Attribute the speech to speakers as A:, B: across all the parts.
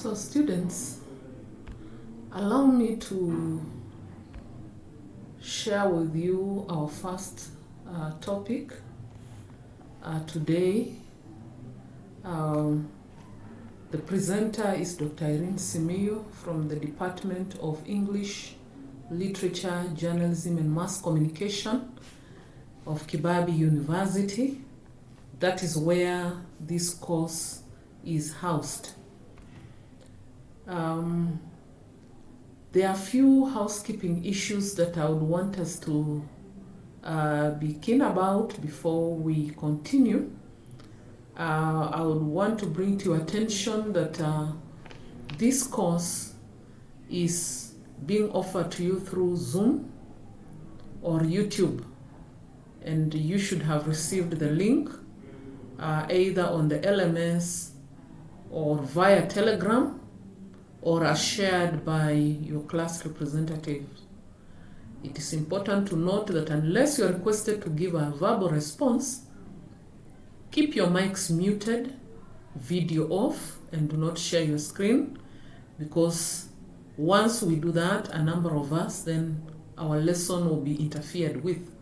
A: So students, allow me to share with you our first topic today. The presenter is Dr. Irene Simiyu from the Department of English, Literature, Journalism and Mass Communication of Kibabi University. That is where this course is housed. There are a few housekeeping issues that I would want us to be keen about before we continue. I would want to bring to your attention that this course is being offered to you through Zoom or YouTube, and you should have received the link either on the LMS or via Telegram, or are shared by your class representatives. It is important to note that unless you are requested to give a verbal response, keep your mics muted, video off, and do not share your screen, because once we do that, a number of us, then our lesson will be interfered with.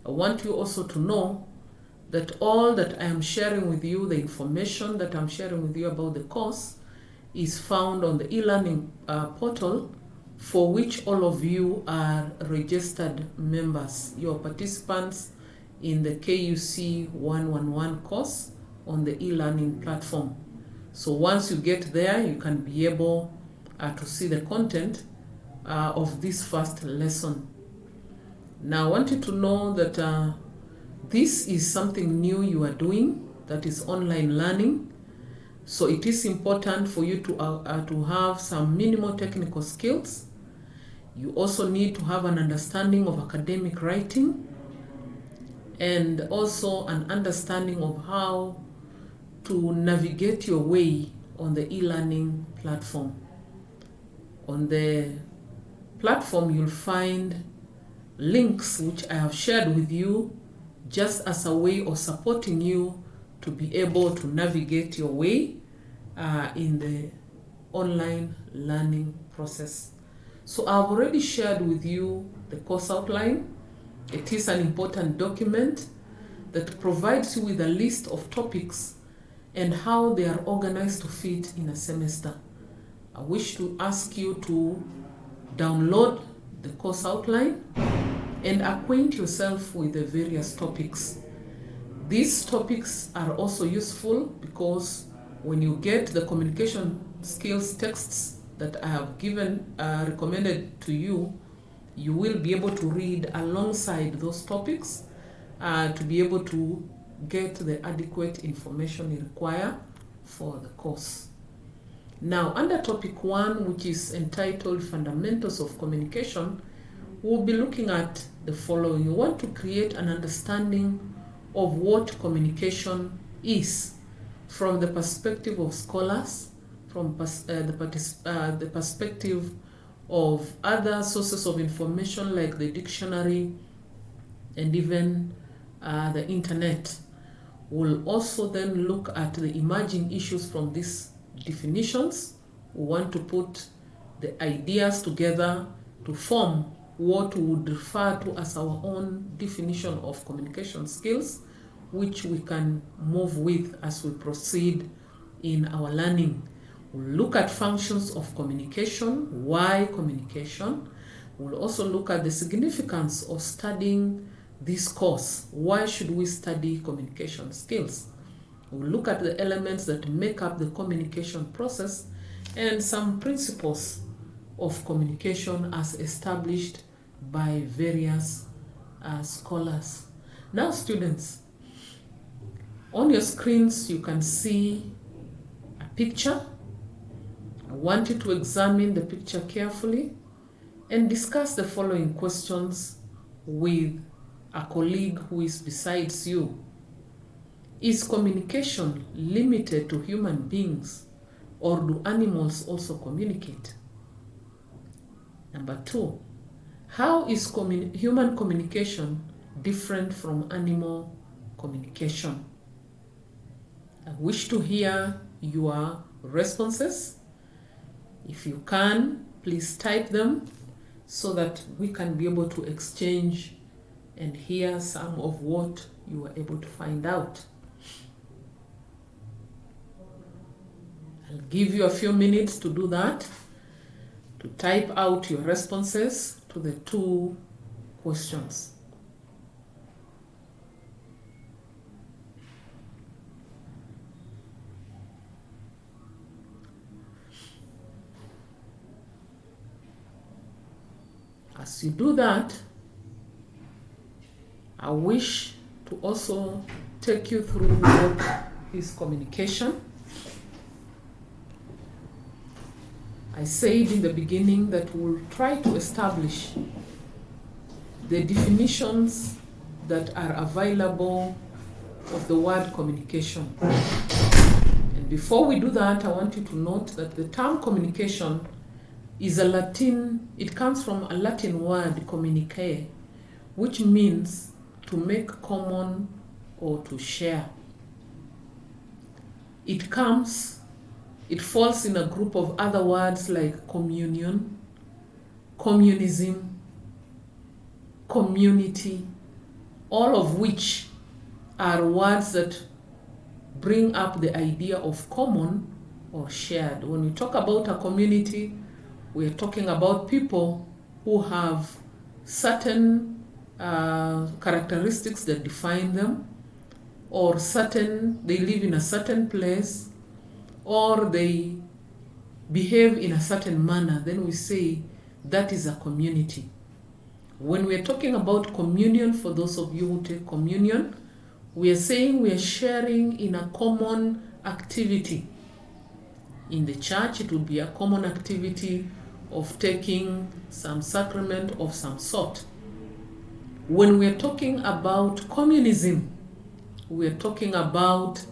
A: I want you also to know that all that I am sharing with you, the information that I'm sharing with you about the course, is found on the e-learning portal, for which all of you are registered members. You are participants in the KUC 111 course on the e-learning platform. So once you get there, you can be able to see the content of this first lesson. Now I want you to know that this is something new you are doing, that is online learning. So it is important for you to have some minimal technical skills. You also need to have an understanding of academic writing, and also an understanding of how to navigate your way on the e-learning platform. On the platform, you'll find links which I have shared with you just as a way of supporting you to be able to navigate your way in the online learning process. So I've already shared with you the course outline. It is an important document that provides you with a list of topics and how they are organized to fit in a semester. I wish to ask you to download the course outline and acquaint yourself with the various topics. These topics are also useful because when you get the communication skills texts that I have recommended to you, you will be able to read alongside those topics to be able to get the adequate information you require for the course. Now, under topic 1, which is entitled Fundamentals of Communication, we'll be looking at the following. You want to create an understanding of what communication is from the perspective of scholars, from the perspective of other sources of information like the dictionary and even the internet. We'll also then look at the emerging issues from these definitions. We want to put the ideas together to form what we would refer to as our own definition of communication skills, which we can move with as we proceed in our learning. We'll look at functions of communication, why communication. We'll also look at the significance of studying this course. Why should we study communication skills? We'll look at the elements that make up the communication process and some principles of communication as established by various scholars. Now, students, on your screens you can see a picture. I want you to examine the picture carefully and discuss the following questions with a colleague who is besides you. Is communication limited to human beings, or do animals also communicate? Number 2, how is human communication different from animal communication? I wish to hear your responses. If you can, please type them so that we can be able to exchange and hear some of what you were able to find out. I'll give you a few minutes to do that, to type out your responses to the 2 questions. As you do that, I wish to also take you through what is communication. I said in the beginning that we'll try to establish the definitions that are available of the word communication. And before we do that, I want you to note that the term communication is it comes from a Latin word, communicare, which means to make common or to share. It falls in a group of other words like communion, communism, community, all of which are words that bring up the idea of common or shared. When we talk about a community, we are talking about people who have certain characteristics that define them, or they live in a certain place, or they behave in a certain manner. Then we say that is a community. When we are talking about communion, for those of you who take communion, we are saying we are sharing in a common activity. In the church, it would be a common activity of taking some sacrament of some sort. When we are talking about communism, we are talking about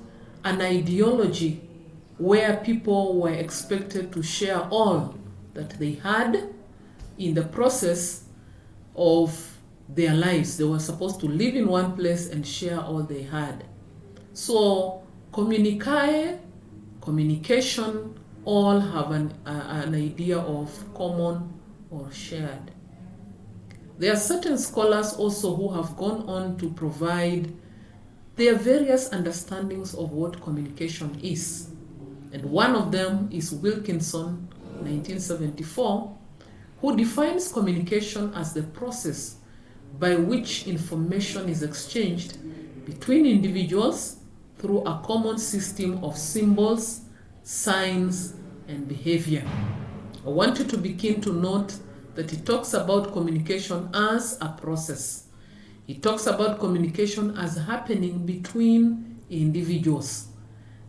A: an ideology where people were expected to share all that they had in the process of their lives. They were supposed to live in one place and share all they had. So communication, all have an idea of common or shared. There are certain scholars also who have gone on to provide their various understandings of what communication is. And one of them is Wilkinson, 1974, who defines communication as the process by which information is exchanged between individuals through a common system of symbols, signs, and behavior. I want you to begin to note that he talks about communication as a process. He talks about communication as happening between individuals.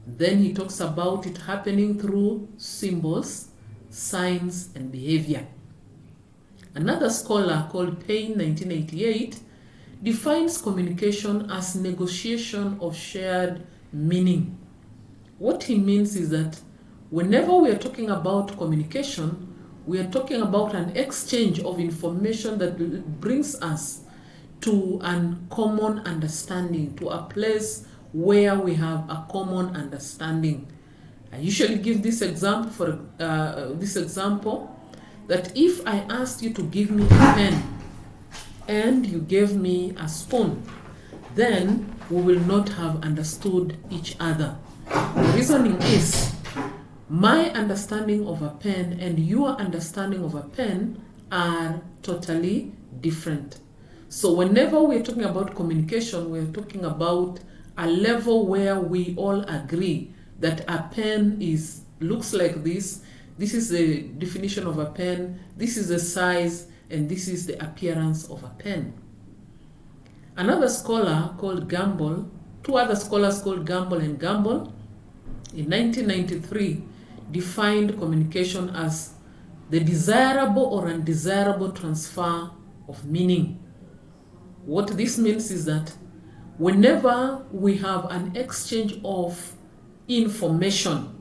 A: Then he talks about it happening through symbols, signs, and behavior. Another scholar called Payne, 1988, defines communication as negotiation of shared meaning. What he means is that whenever we are talking about communication, we are talking about an exchange of information that brings us to a common understanding, to a place where we have a common understanding. I usually give this example that if I asked you to give me a pen and you gave me a spoon, then we will not have understood each other. The reasoning is my understanding of a pen and your understanding of a pen are totally different. So whenever we're talking about communication, we're talking about a level where we all agree that a pen looks like this. This is the definition of a pen, this is the size, and this is the appearance of a pen. Another scholar called Gamble, two other scholars called Gamble and Gamble, in 1993 defined communication as the desirable or undesirable transfer of meaning. What this means is that whenever we have an exchange of information,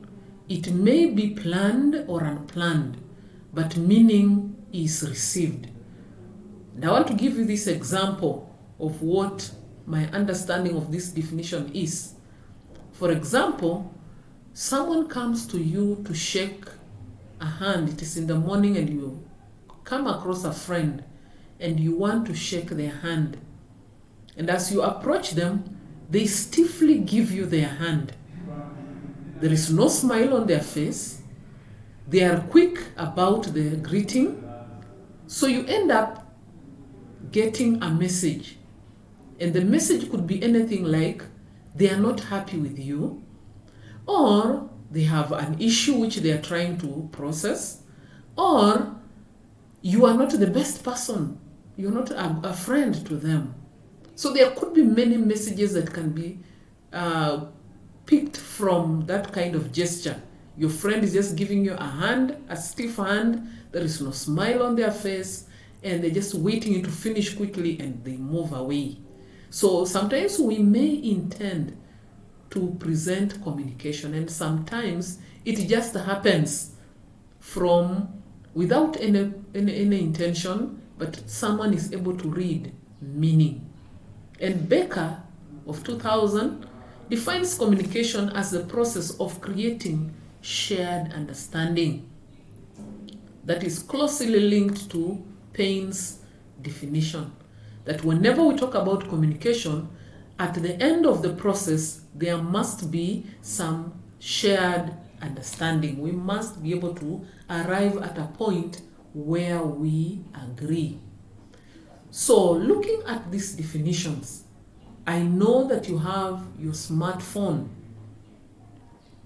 A: it may be planned or unplanned, but meaning is received. And I want to give you this example of what my understanding of this definition is. For example, someone comes to you to shake a hand, it is in the morning and you come across a friend and you want to shake their hand. And as you approach them, they stiffly give you their hand. There is no smile on their face. They are quick about the greeting. So you end up getting a message. And the message could be anything like they are not happy with you, or they have an issue which they are trying to process, or you are not the best person. You're not a friend to them. So there could be many messages that can be picked from that kind of gesture. Your friend is just giving you a hand, a stiff hand, there is no smile on their face, and they're just waiting you to finish quickly and they move away. So sometimes we may intend to present communication, and sometimes it just happens from without any intention, but someone is able to read meaning. And Becker of 2000 defines communication as the process of creating shared understanding that is closely linked to Payne's definition. That whenever we talk about communication, at the end of the process, there must be some shared understanding. We must be able to arrive at a point where we agree. So, looking at these definitions, I know that you have your smartphone.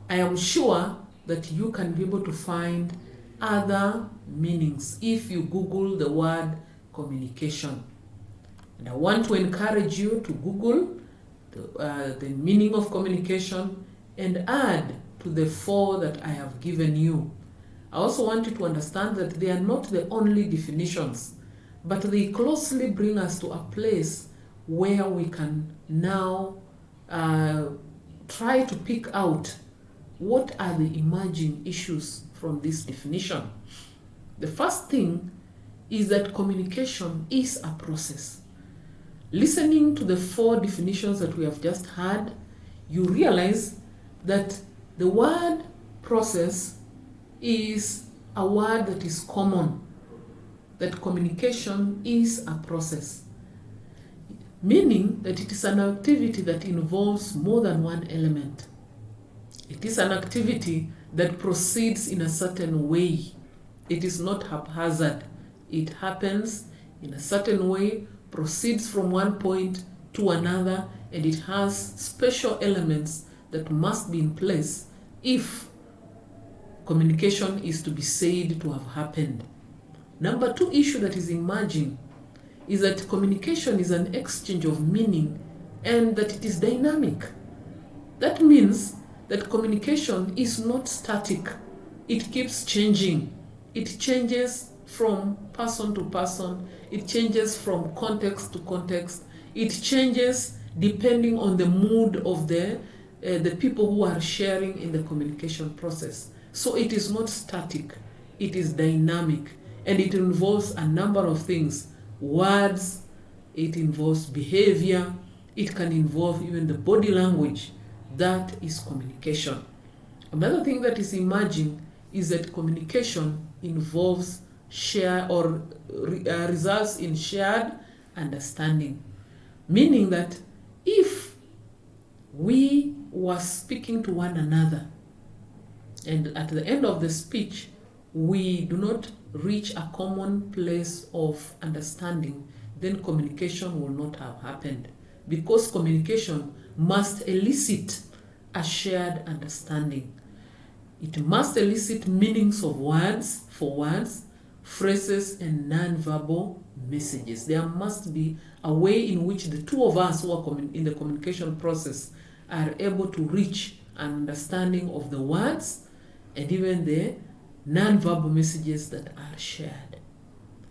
A: I am sure that you can be able to find other meanings if you Google the word communication. And I want to encourage you to Google the meaning of communication and add to the 4 that I have given you. I also want you to understand that they are not the only definitions, but they closely bring us to a place where we can now try to pick out what are the emerging issues from this definition. The first thing is that communication is a process. Listening to the 4 definitions that we have just had, you realize that the word process is a word that is common, that communication is a process, meaning that it is an activity that involves more than one element. It is an activity that proceeds in a certain way. It is not haphazard. It happens in a certain way, proceeds from one point to another, and it has special elements that must be in place if communication is to be said to have happened. Number 2 issue that is emerging is that communication is an exchange of meaning and that it is dynamic. That means that communication is not static. It keeps changing. It changes from person to person. It changes from context to context. It changes depending on the mood of the people who are sharing in the communication process. So it is not static. It is dynamic, and it involves a number of things. Words, it involves behavior, it can involve even the body language. That is communication. Another thing that is emerging is that communication involves results in shared understanding, meaning that if we were speaking to one another and at the end of the speech we do not reach a common place of understanding, then communication will not have happened, because communication must elicit a shared understanding. It must elicit meanings of words, for words, phrases, and non-verbal messages. There must be a way in which the two of us who are in the communication process are able to reach an understanding of the words and even the non-verbal messages that are shared.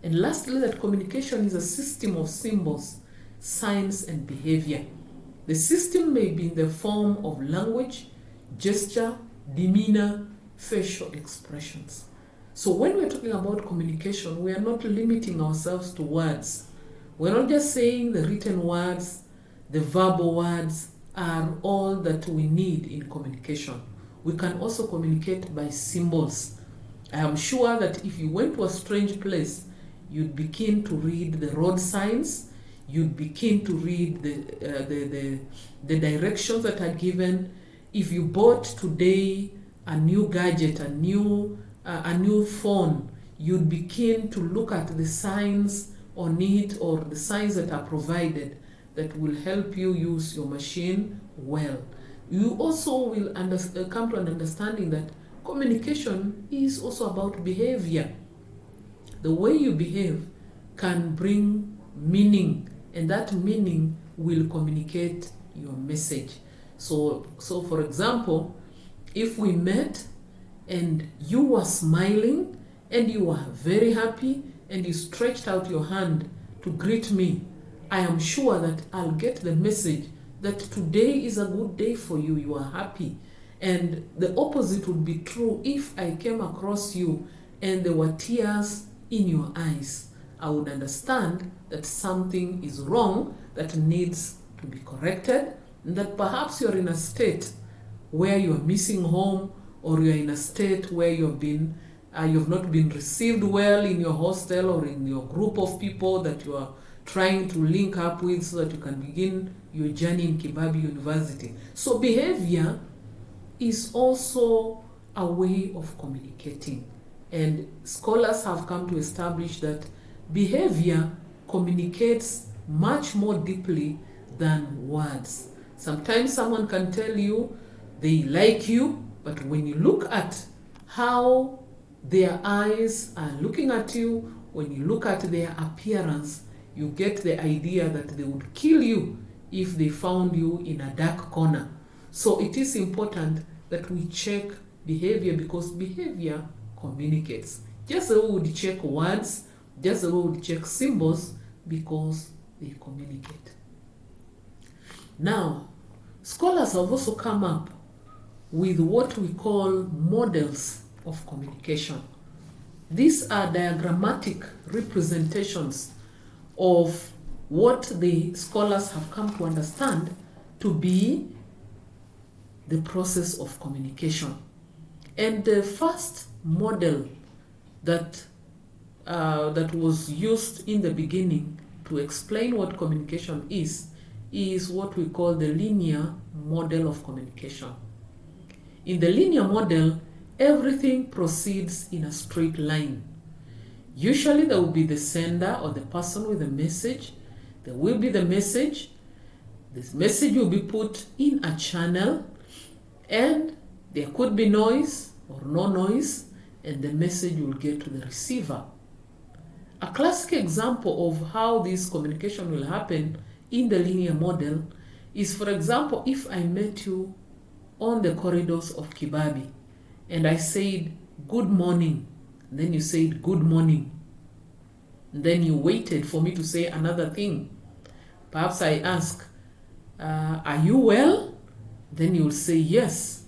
A: And lastly, that communication is a system of symbols, signs, and behavior. The system may be in the form of language, gesture, demeanor, facial expressions. So when we're talking about communication, we are not limiting ourselves to words. We're not just saying the written words, the verbal words are all that we need in communication. We can also communicate by symbols. I am sure that if you went to a strange place, you'd be keen to read the road signs, you'd be keen to read the directions that are given. If you bought today a new gadget, a new phone, you'd be keen to look at the signs on it or the signs that are provided that will help you use your machine well. You also will come to an understanding that communication is also about behavior. The way you behave can bring meaning, and that meaning will communicate your message. So for example, if we met and you were smiling and you were very happy and you stretched out your hand to greet me, I am sure that I'll get the message that today is a good day for you, you are happy. And the opposite would be true if I came across you and there were tears in your eyes. I would understand that something is wrong that needs to be corrected, and that perhaps you're in a state where you're missing home, or you're in a state where you've not been received well in your hostel or in your group of people that you are trying to link up with so that you can begin your journey in Kibabi University. So behavior is also a way of communicating. And scholars have come to establish that behavior communicates much more deeply than words. Sometimes someone can tell you they like you, but when you look at how their eyes are looking at you, when you look at their appearance, you get the idea that they would kill you if they found you in a dark corner. So it is important that we check behavior, because behavior communicates. Just the way we would check words, just the way we would check symbols, because they communicate. Now, scholars have also come up with what we call models of communication. These are diagrammatic representations of what the scholars have come to understand to be the process of communication. And the first model that was used in the beginning to explain what communication is what we call the linear model of communication. In the linear model, everything proceeds in a straight line. Usually there will be the sender or the person with the message. There will be the message. This message will be put in a channel, and there could be noise or no noise, and the message will get to the receiver. A classic example of how this communication will happen in the linear model is, for example, if I met you on the corridors of Kibabi and I said, "Good morning," and then you said, "Good morning." And then you waited for me to say another thing. Perhaps I ask, "Are you well?" Then you'll say yes.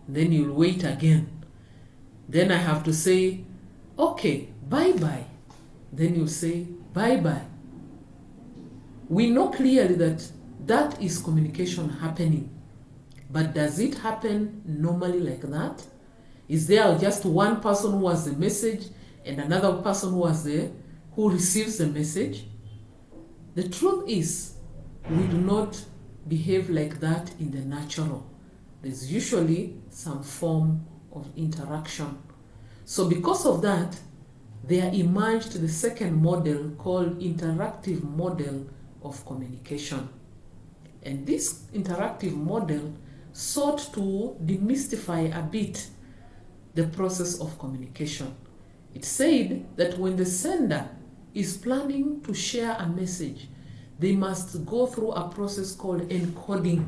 A: Then you'll wait again. Then I have to say, "Okay, bye-bye." Then you'll say, "Bye-bye." We know clearly that that is communication happening. But does it happen normally like that? Is there just one person who has the message and another person who receives the message? The truth is, we do not behave like that in the natural. There's usually some form of interaction. So because of that, there emerged the second model called interactive model of communication. And this interactive model sought to demystify a bit the process of communication. It said that when the sender is planning to share a message, they must go through a process called encoding,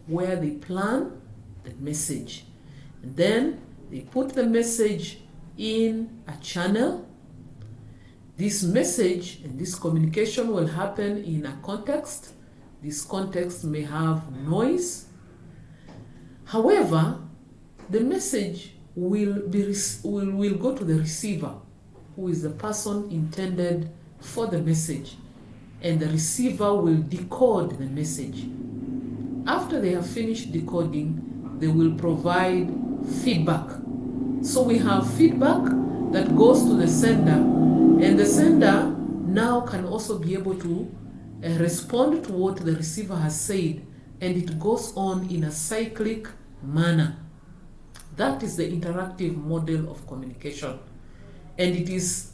A: where they plan the message. And then they put the message in a channel. This message and this communication will happen in a context. This context may have noise. However, the message will go to the receiver, who is the person intended for the message, and the receiver will decode the message. After they have finished decoding, they will provide feedback. So we have feedback that goes to the sender, and the sender now can also be able to respond to what the receiver has said, and it goes on in a cyclic manner. That is the interactive model of communication, and it is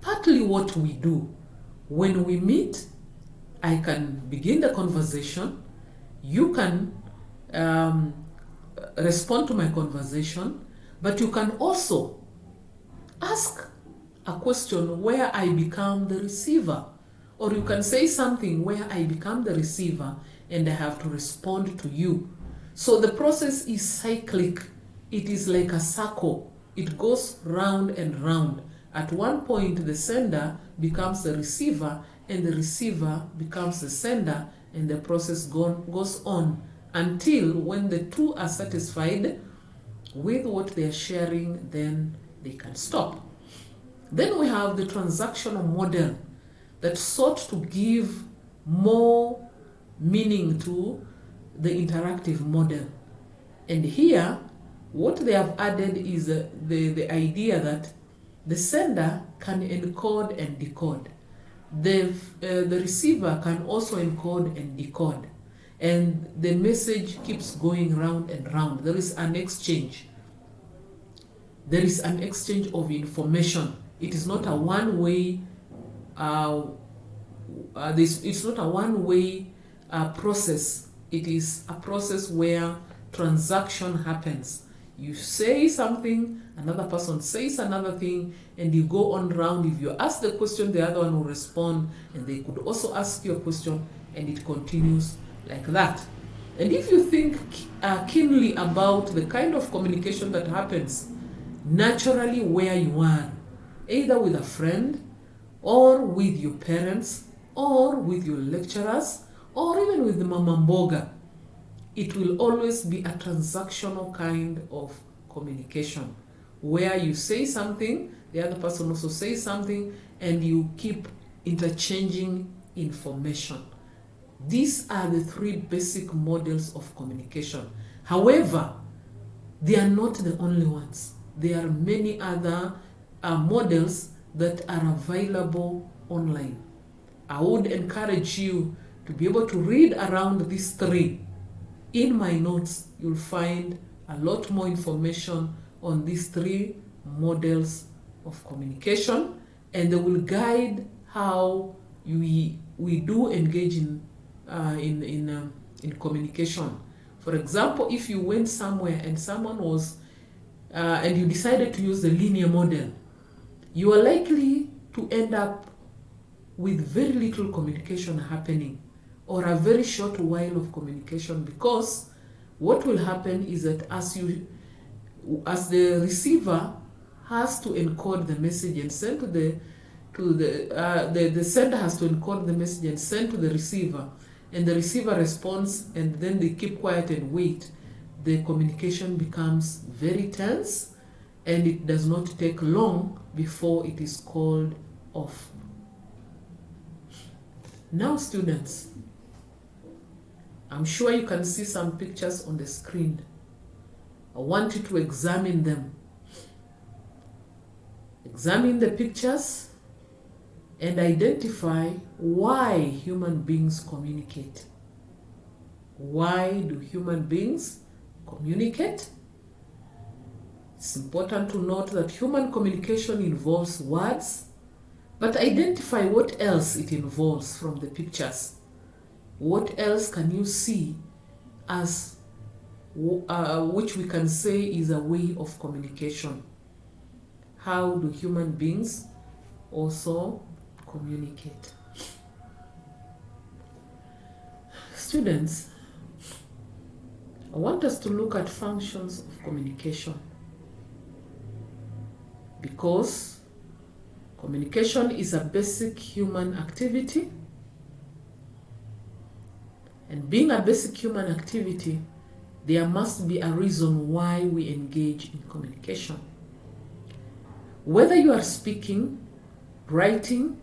A: partly what we do. When we meet, I can begin the conversation, you can respond to my conversation, but you can also ask a question where I become the receiver, or you can say something where I become the receiver and I have to respond to you. So the process is cyclic. It is like a circle. It goes round and round. At one point, the sender becomes the receiver, and the receiver becomes the sender, and the process goes on until when the two are satisfied with what they are sharing, then they can stop. Then we have the transactional model that sought to give more meaning to the interactive model. And here, what they have added is the idea that the sender can encode and decode. The receiver can also encode and decode. And the message keeps going round and round. There is an exchange. There is an exchange of information. It is not a one-way. It's not a one-way process. It is a process where transaction happens. You say something, another person says another thing, and you go on round. If you ask the question, the other one will respond, and they could also ask you a question, and it continues like that. And if you think keenly about the kind of communication that happens naturally where you are, either with a friend, or with your parents, or with your lecturers, or even with the mama mboga, it will always be a transactional kind of communication where you say something, the other person also says something, and you keep interchanging information. These are the three basic models of communication. However, they are not the only ones. There are many other models that are available online. I would encourage you to be able to read around these three. In my notes, you'll find a lot more information on these three models of communication, and they will guide how we do engage in communication. For example, if you went somewhere and someone was and you decided to use the linear model, you are likely to end up with very little communication happening, or a very short while of communication, because what will happen is that as the receiver has to encode the message and send to the sender has to encode the message and send to the receiver, and the receiver responds, and then they keep quiet and wait, the communication becomes very tense, and it does not take long before it is called off. Now, students, I'm sure you can see some pictures on the screen. I want you to examine them. Examine the pictures and identify why human beings communicate. Why do human beings communicate? It's important to note that human communication involves words, but identify what else it involves from the pictures. What else can you see as which we can say is a way of communication? How do human beings also communicate? Students, I want us to look at functions of communication, because communication is a basic human activity, and being a basic human activity, there must be a reason why we engage in communication. Whether you are speaking, writing,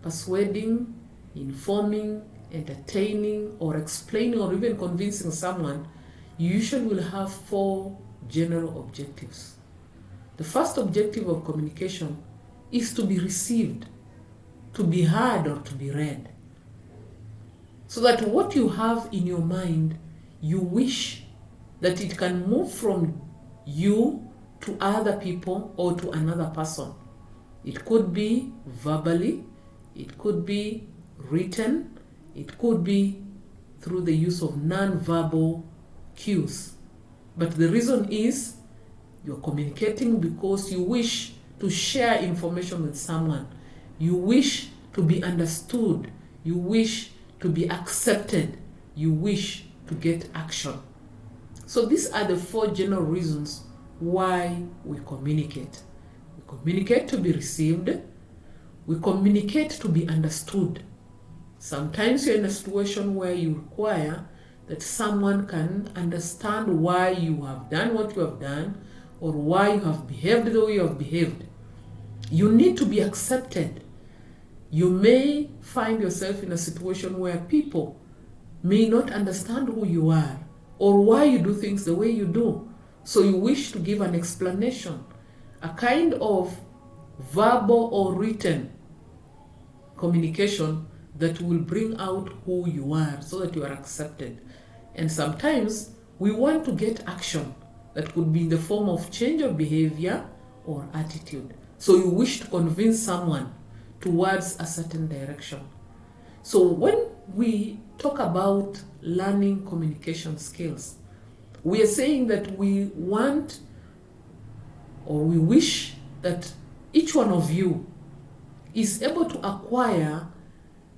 A: persuading, informing, entertaining, or explaining, or even convincing someone, you usually will have four general objectives. The first objective of communication is to be received, to be heard, or to be read. So that what you have in your mind, you wish that it can move from you to other people or to another person. It could be verbally, it could be written, it could be through the use of non-verbal cues. But the reason is you're communicating because you wish to share information with someone. You wish to be understood. You wish to be accepted. You wish to get action. So these are the 4 general reasons why we communicate. We communicate to be received. We communicate to be understood. Sometimes you're in a situation where you require that someone can understand why you have done what you have done or why you have behaved the way you have behaved. You need to be accepted. You may find yourself in a situation where people may not understand who you are or why you do things the way you do. So you wish to give an explanation, a kind of verbal or written communication that will bring out who you are so that you are accepted. And sometimes we want to get action that could be in the form of change of behavior or attitude. So you wish to convince someone towards a certain direction. So when we talk about learning communication skills, we are saying that we want or we wish that each one of you is able to acquire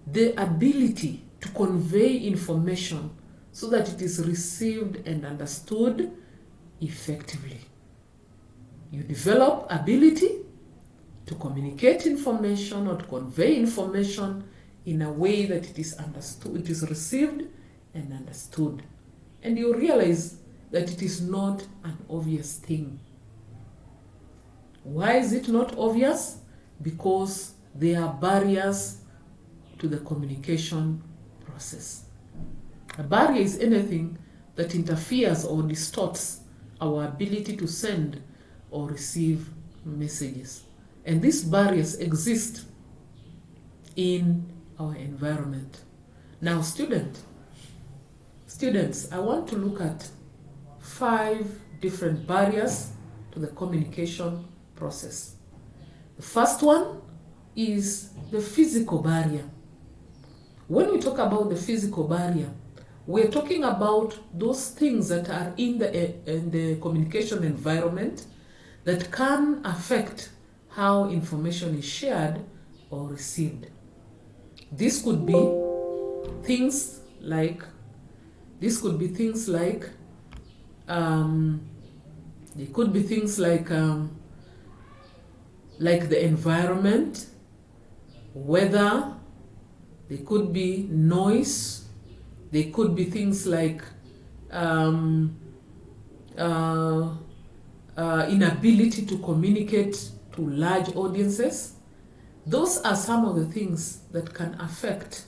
A: the ability to convey information so that it is received and understood effectively. You develop ability to communicate information or to convey information in a way that it is understood, it is received and understood. And you realize that it is not an obvious thing. Why is it not obvious? Because there are barriers to the communication process. A barrier is anything that interferes or distorts our ability to send or receive messages. And these barriers exist in our environment. Now, students, I want to look at 5 different barriers to the communication process. The first one is the physical barrier. When we talk about the physical barrier, we're talking about those things that are in the communication environment that can affect how information is shared or received. This could be things like they could be things like the environment, weather. They could be noise. They could be things like inability to communicate to large audiences. Those are some of the things that can affect